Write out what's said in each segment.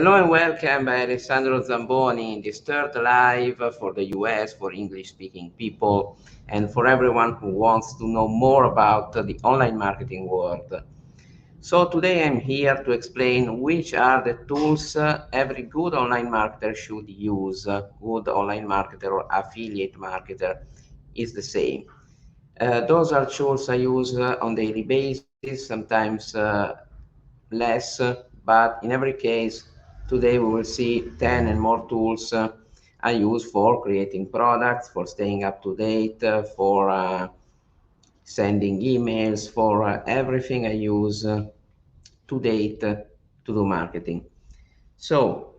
Hello and welcome by Alessandro Zamboni in this third live for the US, for English-speaking people, and for everyone who wants to know more about the online marketing world. So today I'm here to explain which are the tools every good online marketer should use. Good online marketer or affiliate marketer is the same. Those are tools I use on daily basis, sometimes less, but in every case, today we will see 10 and more tools I use for creating products, for staying up to date, for sending emails, for everything I use to date to do marketing. So,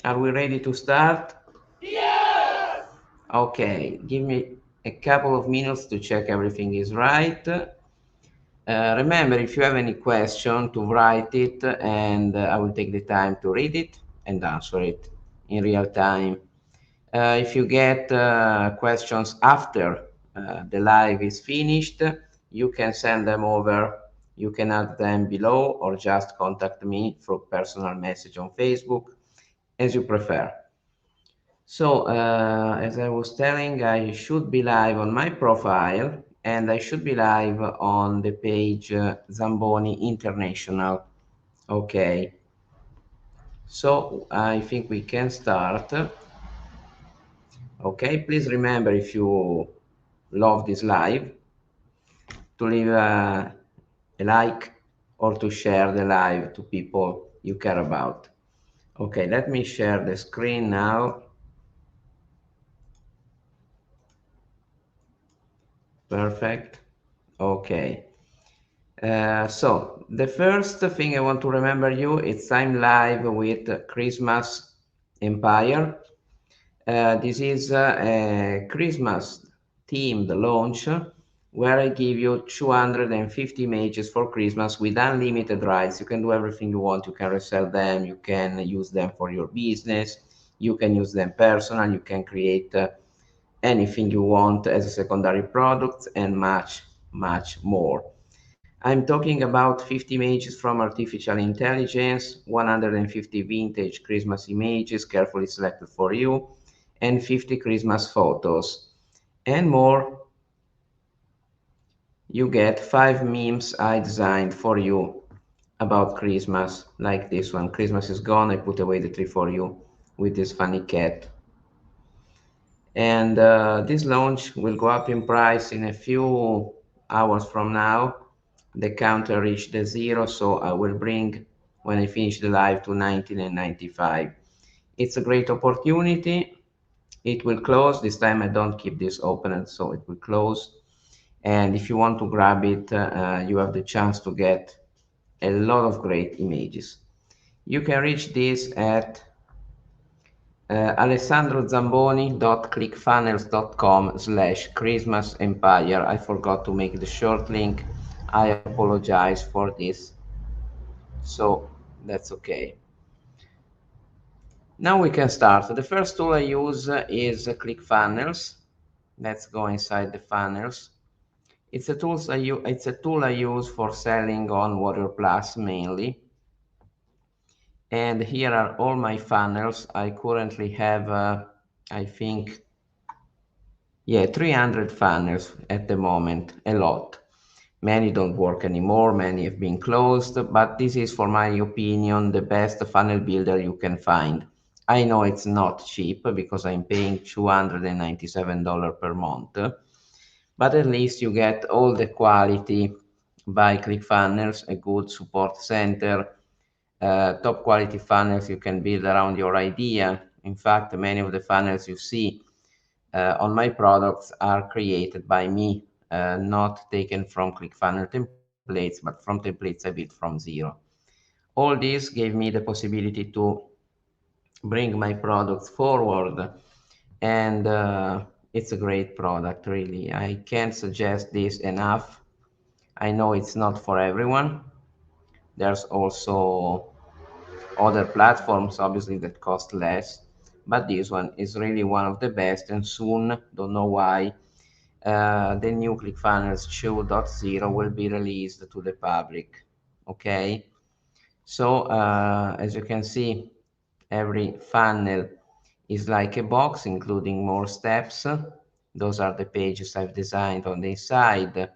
are we ready to start? Yes! Okay, give me a couple of minutes to check everything is right. Remember, if you have any question, to write it, and I will take the time to read it and answer it in real time. If you get questions after the live is finished, you can send them over. You can add them below or just contact me through personal message on Facebook, as you prefer. So, as I was telling, I should be live on my profile and I should be live on the page Zamboni International. Okay. So, I think we can start. Okay, please remember, if you love this live, to leave a like or to share the live to people you care about. Okay, let me share the screen now. Perfect. Okay. So the first thing I want to remember you, it's I'm live with Christmas Empire. This is a Christmas themed launch where I give you 250 images for Christmas with unlimited rights. You can do everything you want. You can resell them. You can use them for your business. You can use them personal. You can create anything you want as a secondary product and much, much more. I'm talking about 50 images from artificial intelligence, 150 vintage Christmas images carefully selected for you, and 50 Christmas photos. And more, you get 5 memes I designed for you about Christmas, like this one. Christmas is gone, I put away the tree for you, with this funny cat. And this launch will go up in price in a few hours from now. The counter reached the 0, so I will bring, when I finish the live, to 19.95. It's a great opportunity. It will close this time. I don't keep this open, so it will close. And if you want to grab it, you have the chance to get a lot of great images. You can reach this at alessandrozamboni.clickfunnels.com/Christmas Empire. I forgot to make the short link. I apologize for this. So that's okay. Now we can start. The first tool I use is Clickfunnels. Let's go inside the funnels. It's a tool I use for selling on Warrior Plus mainly. And here are all my funnels. I currently have, I think, 300 funnels at the moment, a lot. Many don't work anymore, many have been closed, but this is, for my opinion, the best funnel builder you can find. I know it's not cheap because I'm paying $297 per month, but at least you get all the quality by ClickFunnels, a good support center, top quality funnels you can build around your idea. In fact, many of the funnels you see on my products are created by me, not taken from ClickFunnels templates, but from templates I built from zero. All this gave me the possibility to bring my products forward, and it's a great product, really. I can't suggest this enough. I know it's not for everyone. There's also other platforms, obviously, that cost less, but this one is really one of the best, and soon, don't know why, the new ClickFunnels 2.0 will be released to the public. Okay, So as you can see, every funnel is like a box, including more steps. Those are the pages I've designed on the inside.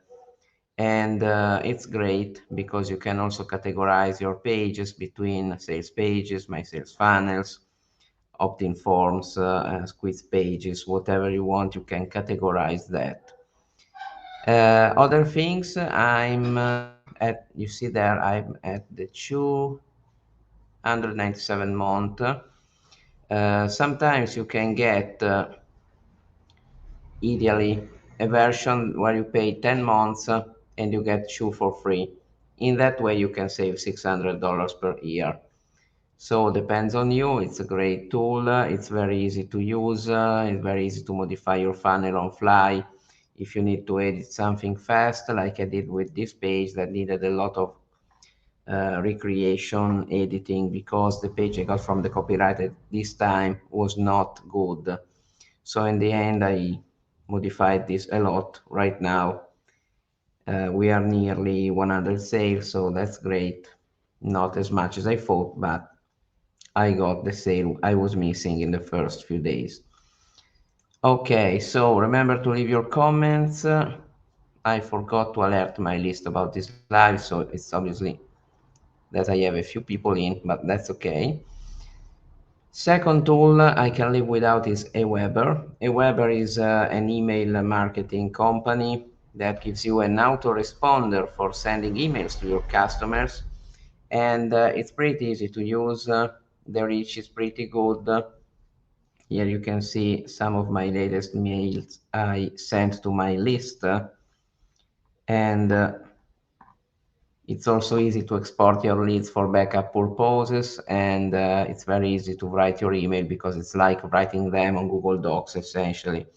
And it's great because you can also categorize your pages between sales pages, my sales funnels, opt-in forms, quiz pages, whatever you want, you can categorize that. Other things, I'm at, you see there, I'm at the 297 month. Sometimes you can get, ideally, a version where you pay 10 months and you get 2 for free. In that way, you can save $600 per year. So depends on you. It's a great tool. It's very easy to use. It's very easy to modify your funnel on fly. If you need to edit something fast, like I did with this page that needed a lot of recreation editing because the page I got from the copywriter this time was not good. So in the end, I modified this a lot. Right now, we are nearly 100 sales, so that's great. Not as much as I thought, but I got the sale I was missing in the first few days. Okay, so remember to leave your comments. I forgot to alert my list about this live, so it's obviously that I have a few people in, but that's okay. Second tool I can live without is Aweber. Aweber is an email marketing company that gives you an autoresponder for sending emails to your customers. And it's pretty easy to use. The reach is pretty good. Here you can see some of my latest mails I sent to my list. And it's also easy to export your leads for backup purposes, and it's very easy to write your email because it's like writing them on Google Docs essentially.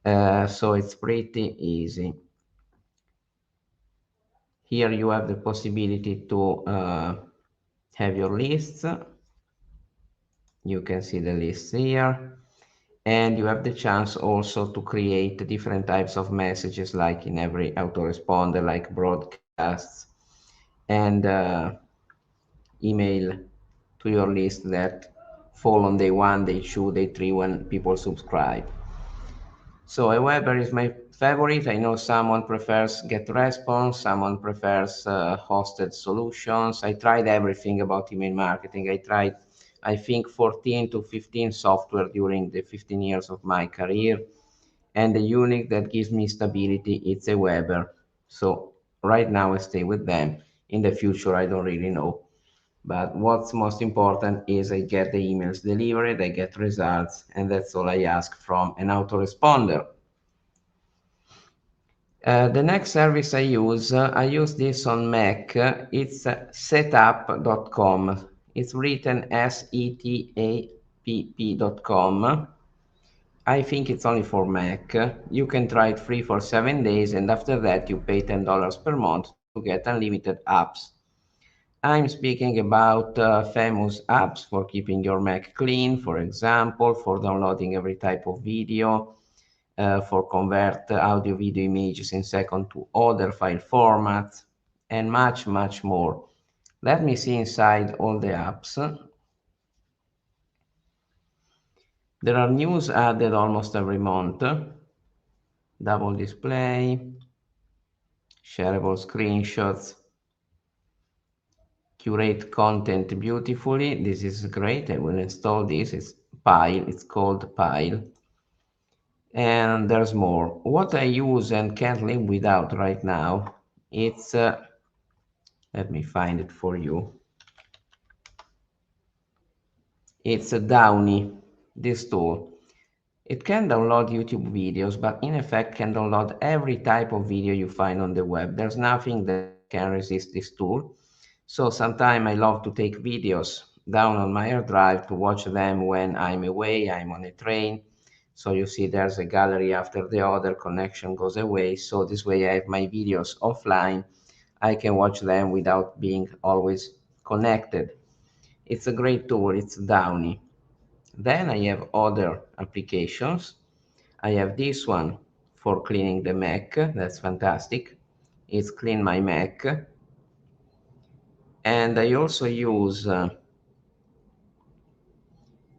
So it's pretty easy. Here you have the possibility to have your lists. You can see the lists here. And you have the chance also to create different types of messages, like in every autoresponder, like broadcasts and email to your list that fall on day 1, day 2, day 3 when people subscribe. So Aweber is my favorite. I know someone prefers GetResponse, someone prefers hosted solutions. I tried everything about email marketing. I tried, I think, 14 to 15 software during the 15 years of my career. And the unit that gives me stability, it's Aweber. So right now I stay with them. In the future, I don't really know. But what's most important is I get the emails delivered, I get results, and that's all I ask from an autoresponder. The next service I use this on Mac. It's Setapp.com. It's written Setapp.com. I think it's only for Mac. You can try it free for 7 days, and after that you pay $10 per month to get unlimited apps. I'm speaking about famous apps for keeping your Mac clean, for example, for downloading every type of video, for convert audio video images in second to other file formats, and much, much more. Let me see inside all the apps. There are news added almost every month. Double display, shareable screenshots, curate content beautifully. This is great. I will install this. It's Pile. It's called Pile. And there's more. What I use and can't live without right now, it's, let me find it for you. It's a Downy, this tool. It can download YouTube videos, but in effect can download every type of video you find on the web. There's nothing that can resist this tool. So sometimes I love to take videos down on my hard drive to watch them when I'm away, I'm on a train. So you see there's a gallery after the other, connection goes away. So this way I have my videos offline. I can watch them without being always connected. It's a great tool, it's Downy. Then I have other applications. I have this one for cleaning the Mac. That's fantastic. It's Clean My Mac. And I also use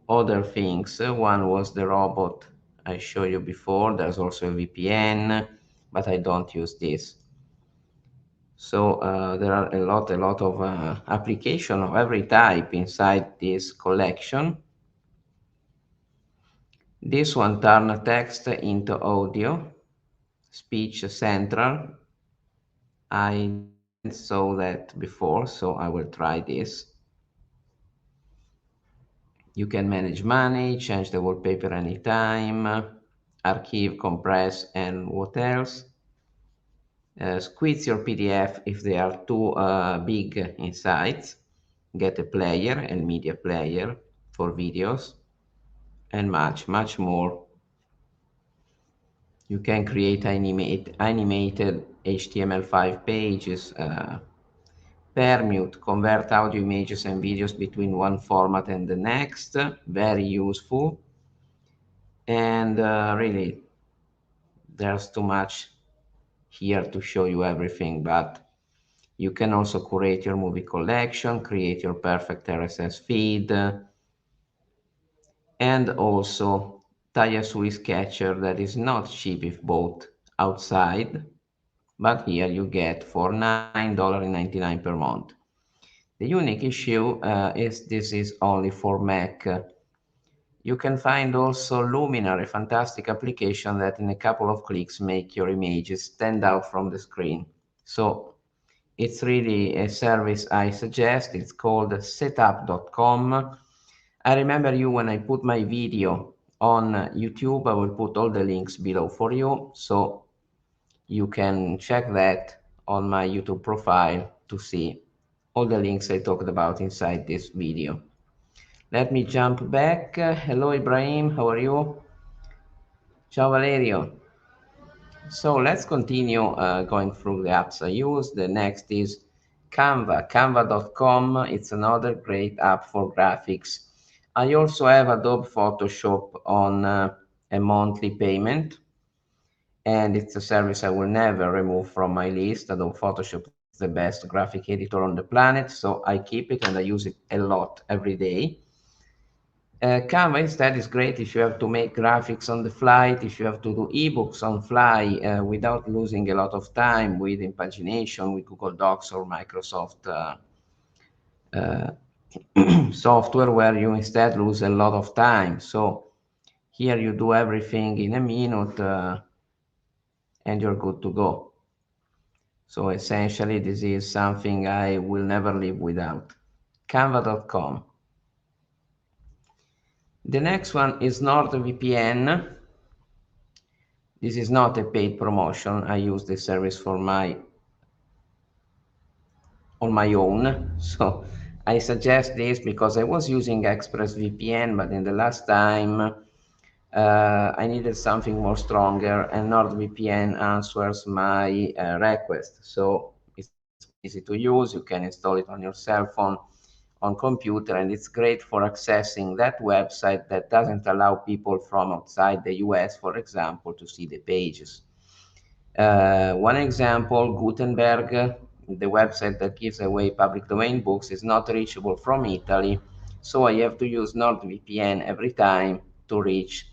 other things. One was the robot I showed you before. There's also a VPN, but I don't use this. So there are a lot of application of every type inside this collection. This one turn text into audio, speech central. I didn't saw that before, so I will try this. You can manage money, change the wallpaper anytime, archive, compress, and what else? Squeeze your PDF if they are too big inside. Get a player and media player for videos, and much more. You can create animated HTML5 pages, permute, convert audio images and videos between one format and the next. Very useful. And really, there's too much here to show you everything, but you can also curate your movie collection, create your perfect RSS feed, and also tie a Swiss catcher that is not cheap if bought outside, but here you get for $9.99 per month. The unique issue is this is only for Mac. You can find also Luminar, a fantastic application that in a couple of clicks make your images stand out from the screen. So it's really a service I suggest. It's called Setapp.com. I remember you when I put my video on YouTube. I will put all the links below for you, so you can check that on my YouTube profile to see all the links I talked about inside this video. Let me jump back. Hello Ibrahim, how are you? Ciao Valerio. So let's continue going through the apps I use. The next is Canva, canva.com. It's another great app for graphics. I also have Adobe Photoshop on a monthly payment, and it's a service I will never remove from my list. Adobe Photoshop is the best graphic editor on the planet, so I keep it and I use it a lot every day. Canva instead is great if you have to make graphics on the fly, if you have to do ebooks on fly without losing a lot of time with impagination, with Google Docs or Microsoft uh, software, where you instead lose a lot of time. So here you do everything in a minute and you're good to go. So essentially, this is something I will never live without. Canva.com. The next one is NordVPN. This is not a paid promotion. I use this service for on my own. So I suggest this because I was using ExpressVPN, but in the last time I needed something more stronger, and NordVPN answers my request. So it's easy to use. You can install it on your cell phone, on computer, and it's great for accessing that website that doesn't allow people from outside the US, for example, to see the pages. One example, Gutenberg, the website that gives away public domain books, is not reachable from Italy, so I have to use NordVPN every time to reach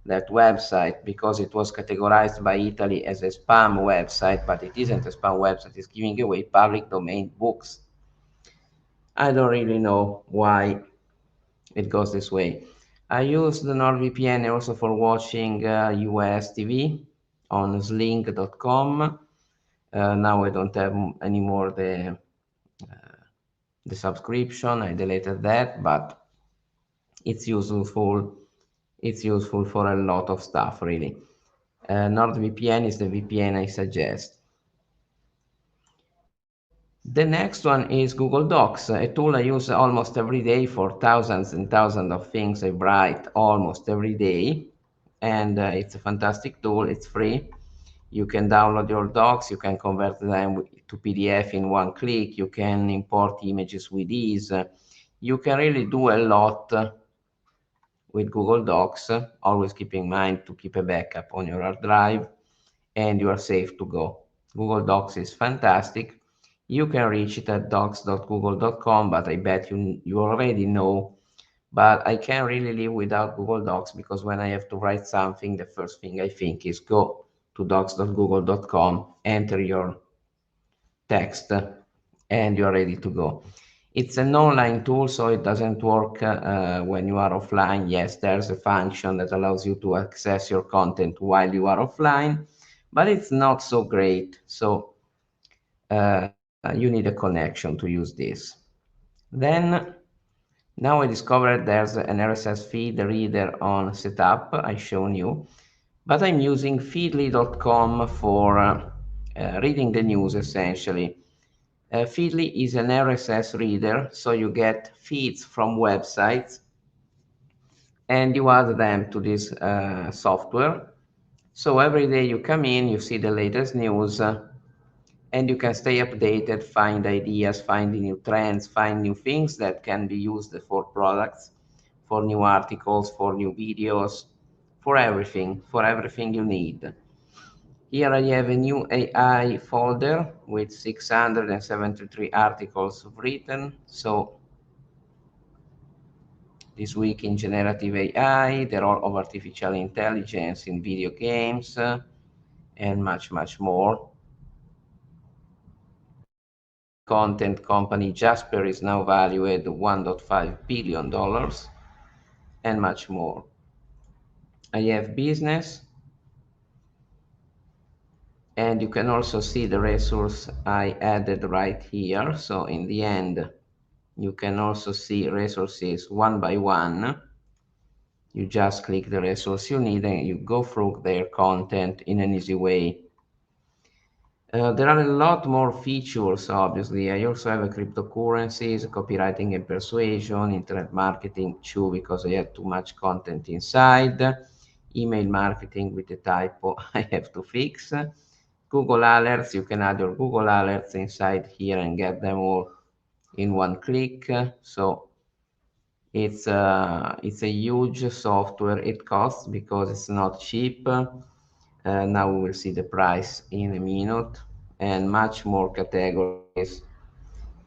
that website because it was categorized by Italy as a spam website, but it isn't a spam website, it's giving away public domain books. I don't really know why it goes this way. I use the NordVPN also for watching US TV on sling.com. Now I don't have anymore the subscription. I deleted that, but it's useful. It's useful for a lot of stuff, really. NordVPN is the VPN I suggest. The next one is Google Docs, a tool I use almost every day for thousands and thousands of things I write almost every day. And it's a fantastic tool. It's free. You can download your docs. You can convert them to PDF in one click. You can import images with ease. You can really do a lot with Google Docs. Always keep in mind to keep a backup on your hard drive, and you are safe to go. Google Docs is fantastic. you can reach it at docs.google.com, but I bet you already know. But I can't really live without Google Docs, because when I have to write something, the first thing I think is go to docs.google.com, enter your text, and you're ready to go. It's an online tool, so it doesn't work when you are offline. Yes, there's a function that allows you to access your content while you are offline, but it's not so great. So you need a connection to use this. Then, now I discovered there's an RSS feed reader on Setapp, I shown you, but I'm using feedly.com for reading the news essentially. Feedly is an RSS reader, so you get feeds from websites and you add them to this software. So every day you come in, you see the latest news, and you can stay updated, find ideas, find new trends, find new things that can be used for products, for new articles, for new videos, for everything you need. Here I have a new AI folder with 673 articles written. So this week in generative AI, the role of artificial intelligence in video games, and much, much more. Content company Jasper is now valued $1.5 billion, and much more. I have business, and you can also see the resource I added right here. So in the end, you can also see resources one by one. You just click the resource you need and you go through their content in an easy way. There are a lot more features, obviously. I also have a cryptocurrencies, copywriting and persuasion, internet marketing too, because I had too much content inside. Email marketing with a typo I have to fix. Google Alerts, you can add your Google Alerts inside here and get them all in one click. So it's a huge software. It costs because it's not cheap. Now we will see the price in a minute, and much more categories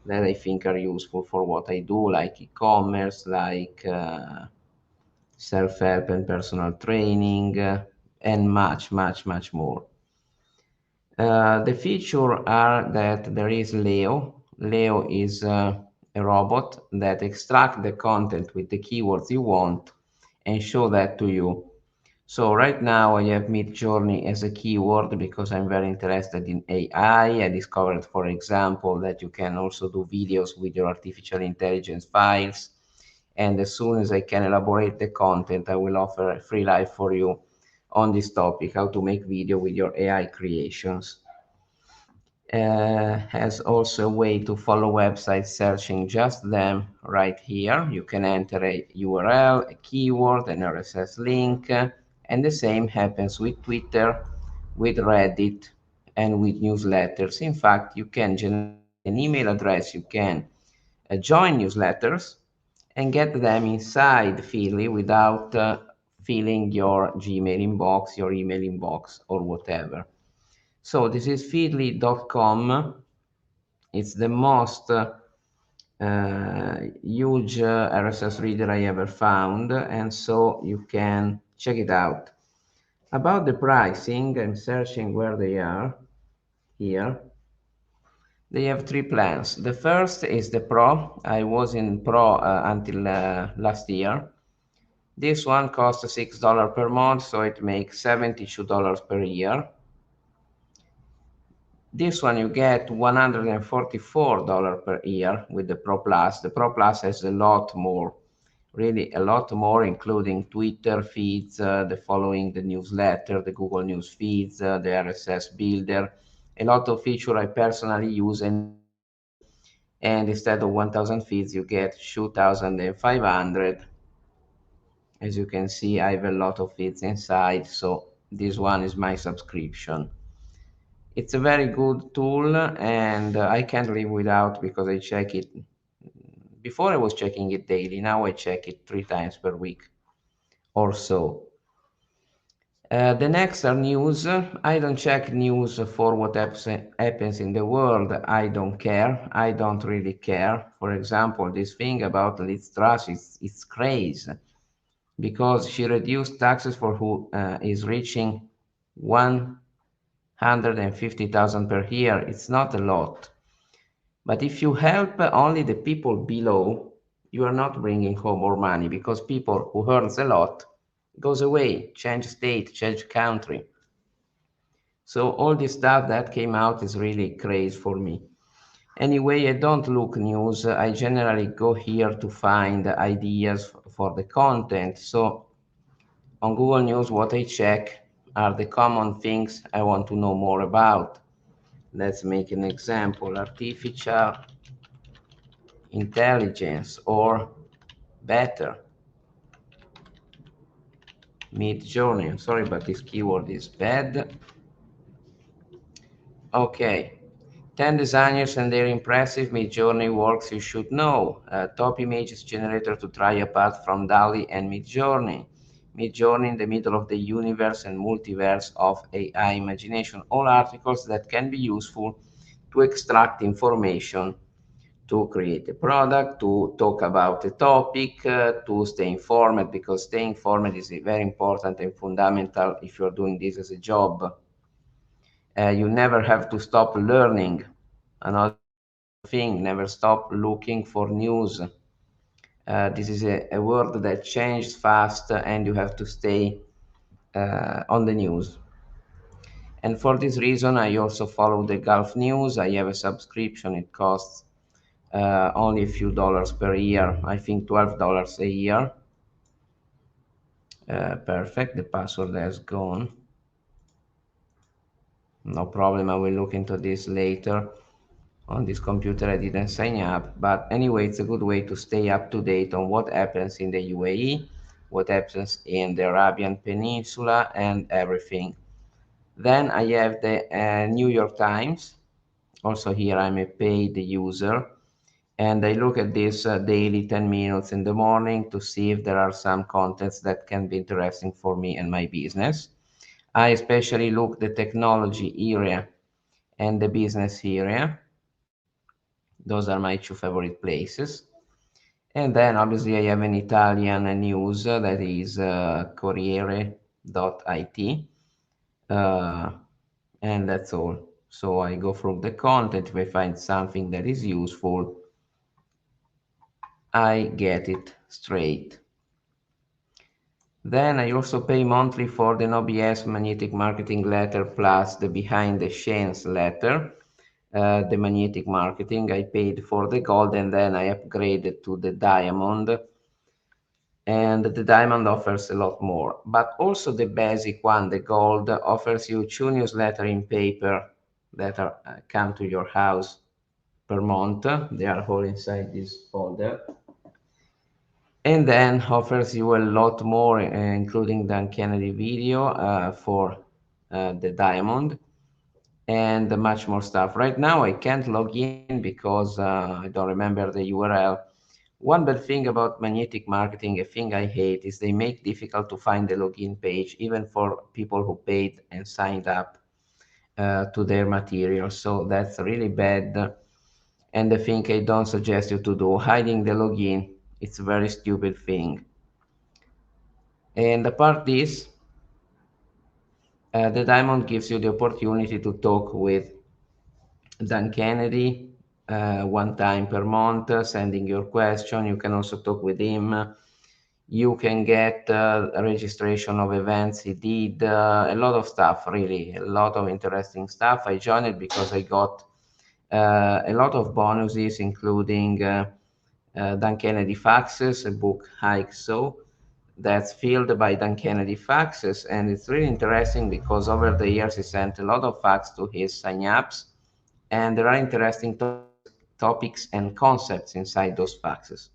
that I think are useful for what I do, like e-commerce, like self-help and personal training, and much, much, much more. The feature are that there is Leo. Leo is a robot that extract the content with the keywords you want and show that to you. So right now I have Midjourney as a keyword because I'm very interested in AI. I discovered, for example, that you can also do videos with your artificial intelligence files. And as soon as I can elaborate the content, I will offer a free live for you on this topic, how to make video with your AI creations. Has also a way to follow websites searching just them right here. You can enter a URL, a keyword, an RSS link, and the same happens with Twitter, with Reddit, and with newsletters. In fact, you can generate an email address, you can join newsletters, and get them inside Feedly without filling your Gmail inbox, your email inbox, or whatever. So this is feedly.com. It's the most huge RSS reader I ever found, and so you can check it out. About the pricing, I'm searching where they are here. They have three plans. The first is the Pro. I was in Pro until last year. This one costs $6 per month, so it makes $72 per year. This one you get $144 per year with the Pro Plus. The Pro Plus has a lot more, really a lot more, including Twitter feeds, the following, the newsletter, the Google News feeds, the RSS builder, a lot of feature I personally use and need. And instead of 1,000 feeds, you get 2,500. As you can see, I have a lot of feeds inside, so this one is my subscription. It's a very good tool, and I can't live without because I check it. Before I was checking it daily, now I check it 3 times per week or so. The next are news. I don't check news for what happens in the world. I don't care. I don't really care. For example, this thing about Liz Truss is crazy because she reduced taxes for who is reaching 150,000 per year. It's not a lot. But if you help only the people below, you are not bringing home more money because people who earns a lot goes away, change state, change country. So all this stuff that came out is really crazy for me. Anyway, I don't look news. I generally go here to find ideas for the content. So on Google News, what I check are the common things I want to know more about. Let's make an example: artificial intelligence, or better, Mid-Journey. I'm sorry, but this keyword is bad. Okay, 10 designers and their impressive Mid-Journey works you should know. Top images generator to try apart from DALL-E and Mid-Journey. Mid-Journey in the middle of the universe and multiverse of AI imagination. All articles that can be useful to extract information, to create a product, to talk about a topic, to stay informed, because staying informed is very important and fundamental if you're doing this as a job. You never have to stop learning. Another thing, never stop looking for news. This is a world that changes fast and you have to stay on the news. And for this reason, I also follow the Gulf News. I have a subscription. It costs only a few dollars per year. I think $12 a year. Perfect. The password has gone. No problem. I will look into this later. On this computer, I didn't sign up. But anyway, it's a good way to stay up to date on what happens in the UAE, what happens in the Arabian Peninsula, and everything. Then I have the New York Times. Also here, I'm a paid user. And I look at this daily 10 minutes in the morning to see if there are some contents that can be interesting for me and my business. I especially look the technology area and the business area. Those are my two favorite places. And then obviously I have an Italian news that is Corriere.it. Uh, and that's all. So I go through the content. If I find something that is useful, I get it straight. Then I also pay monthly for the NoBS Magnetic Marketing Letter plus the Behind the Scenes letter. The Magnetic Marketing, I paid for the gold and then I upgraded to the diamond. And the diamond offers a lot more. But also the basic one, the gold, offers you 2 newsletters in paper that come to your house per month. They are all inside this folder. And then offers you a lot more, including the Kennedy video for the diamond and much more stuff. Right now, I can't log in because I don't remember the URL. One bad thing about magnetic marketing, a thing I hate, is they make difficult to find the login page, even for people who paid and signed up to their material. So that's really bad. And the thing I don't suggest you to do, hiding the login, it's a very stupid thing. And apart this, the diamond gives you the opportunity to talk with Dan Kennedy 1 time per month, sending your question. You can also talk with him. You can get a registration of events he did, a lot of stuff, really, a lot of interesting stuff. I joined it because I got a lot of bonuses, including Dan Kennedy faxes, a book Hike So, that's filled by Dan Kennedy faxes. And it's really interesting because over the years he sent a lot of fax to his sign-ups, and there are interesting topics and concepts inside those faxes.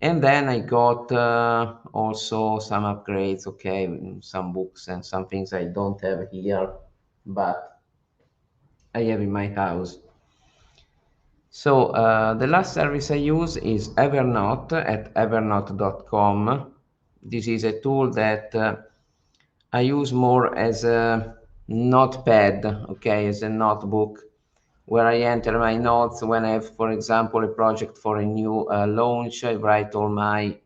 And then I got also some upgrades, okay, some books and some things I don't have here, but I have in my house. So the last service I use is Evernote at evernote.com. This is a tool that I use more as a notepad, okay, as a notebook where I enter my notes when I have, for example, a project for a new launch. I write all my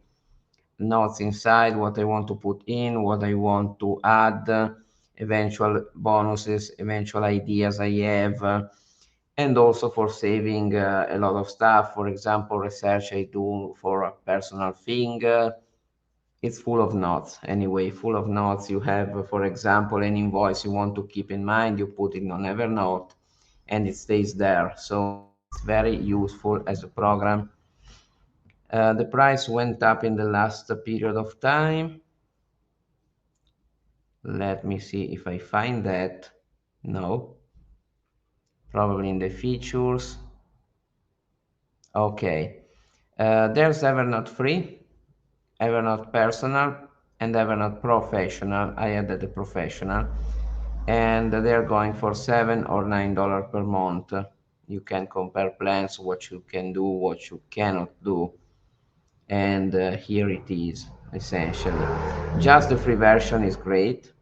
notes inside, what I want to put in, what I want to add, eventual bonuses, eventual ideas I have, and also for saving a lot of stuff. For example, research I do for a personal thing. It's full of notes anyway, full of notes. You have, for example, an invoice you want to keep in mind, you put it on Evernote and it stays there. So it's very useful as a program. The price went up in the last period of time. Let me see if I find that. No, probably in the features. Okay, there's Evernote free, Evernote personal, and Evernote professional. I added the professional, and they're going for $7 or $9 per month. You can compare plans, what you can do, what you cannot do, and here it is essentially. Just the free version is great.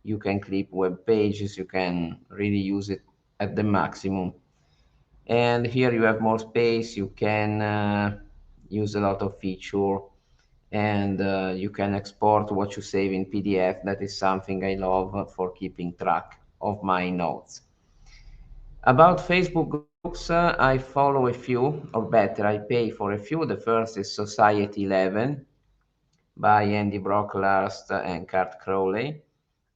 You can clip web pages, you can really use it at the maximum. And here you have more space, you can use a lot of feature, and you can export what you save in PDF. That is something I love for keeping track of my notes. About Facebook groups, I follow a few, or better, I pay for a few. The first is Society 11 by Andy Brocklehurst and Kurt Crowley.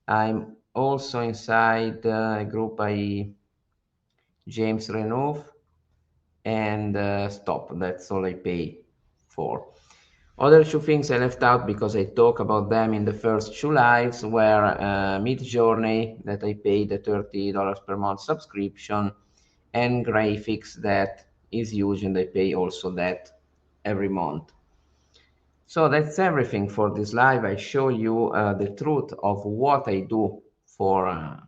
I'm also inside a group by James Renouf and Stop. That's all I pay for. Other two things I left out because I talk about them in the first two lives were Midjourney, that I paid a $30 per month subscription, and Graphics, that is huge, and I pay also that every month. So that's everything for this live. I show you the truth of what I do for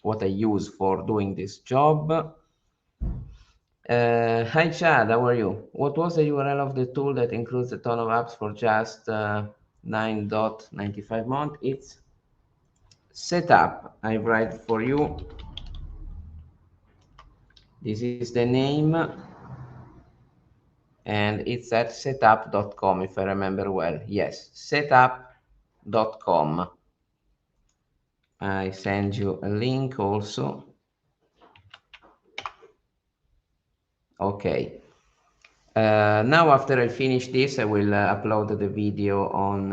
what I use for doing this job. Hi Chad, how are you? What was the URL of the tool that includes a ton of apps for just 9.95 month? It's Setapp. I write for you. This is the name, and it's at setapp.com if I remember well. Yes, setapp.com. I send you a link also. Okay. Now after I finish this, I will upload the video on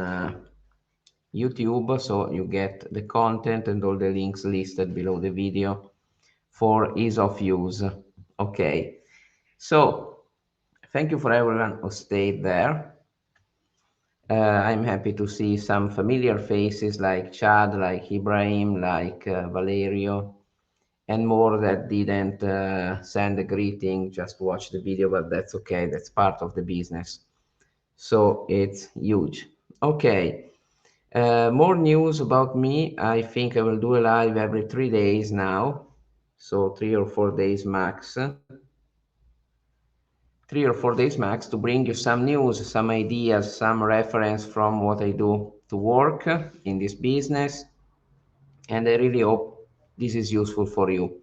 YouTube, so you get the content and all the links listed below the video for ease of use. Okay, so thank you for everyone who stayed there. I'm happy to see some familiar faces like Chad, like Ibrahim, like Valerio, and more that didn't send a greeting, just watch the video, but that's okay, that's part of the business. So it's huge. Okay, more news about me. I think I will do a live every 3 days now, so 3 or 4 days max. 3 or 4 days max to bring you some news, some ideas, some reference from what I do to work in this business. And I really hope this is useful for you.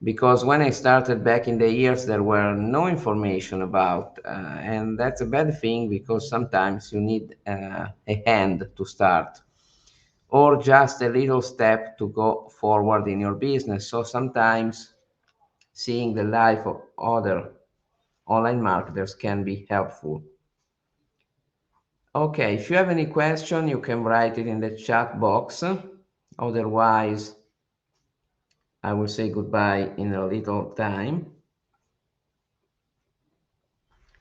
Because when I started back in the years, there were no information about, and that's a bad thing because sometimes you need a hand to start or just a little step to go forward in your business. So sometimes seeing the life of other online marketers can be helpful. Okay, if you have any question, you can write it in the chat box. Otherwise, I will say goodbye in a little time.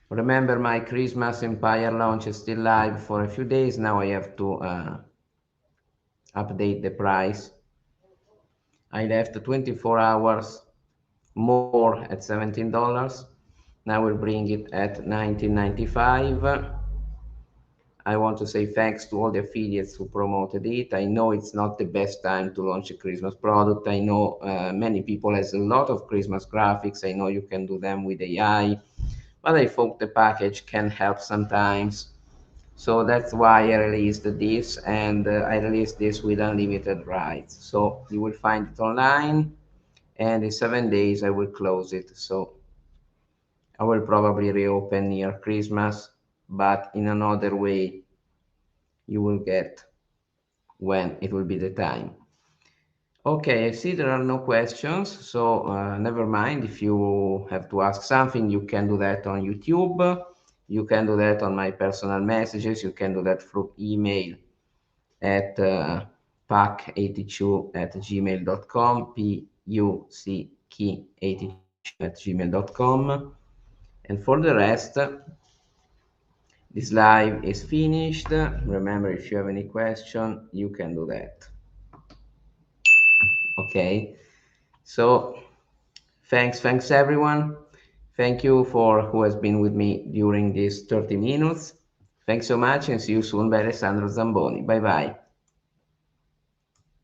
Remember, my Christmas Empire launch is still live for a few days. Now I have to update the price. I left 24 hours more at $17. Now we'll bring it at $19.95. I want to say thanks to all the affiliates who promoted it. I know it's not the best time to launch a Christmas product. I know many people has a lot of Christmas graphics. I know you can do them with AI, but I thought the package can help sometimes. So that's why I released this, and I released this with unlimited rights. So you will find it online, and in 7 days I will close it. So I will probably reopen near Christmas, but in another way you will get when it will be the time. Okay, I see there are no questions, so never mind. If you have to ask something, you can do that on YouTube. You can do that on my personal messages. You can do that through email at puck82@gmail.com, puck82@gmail.com. And for the rest, this live is finished. Remember, if you have any question, you can do that. Okay, so thanks everyone. Thank you for who has been with me during these 30 minutes. Thanks so much, and see you soon by Alessandro Zamboni. Bye bye.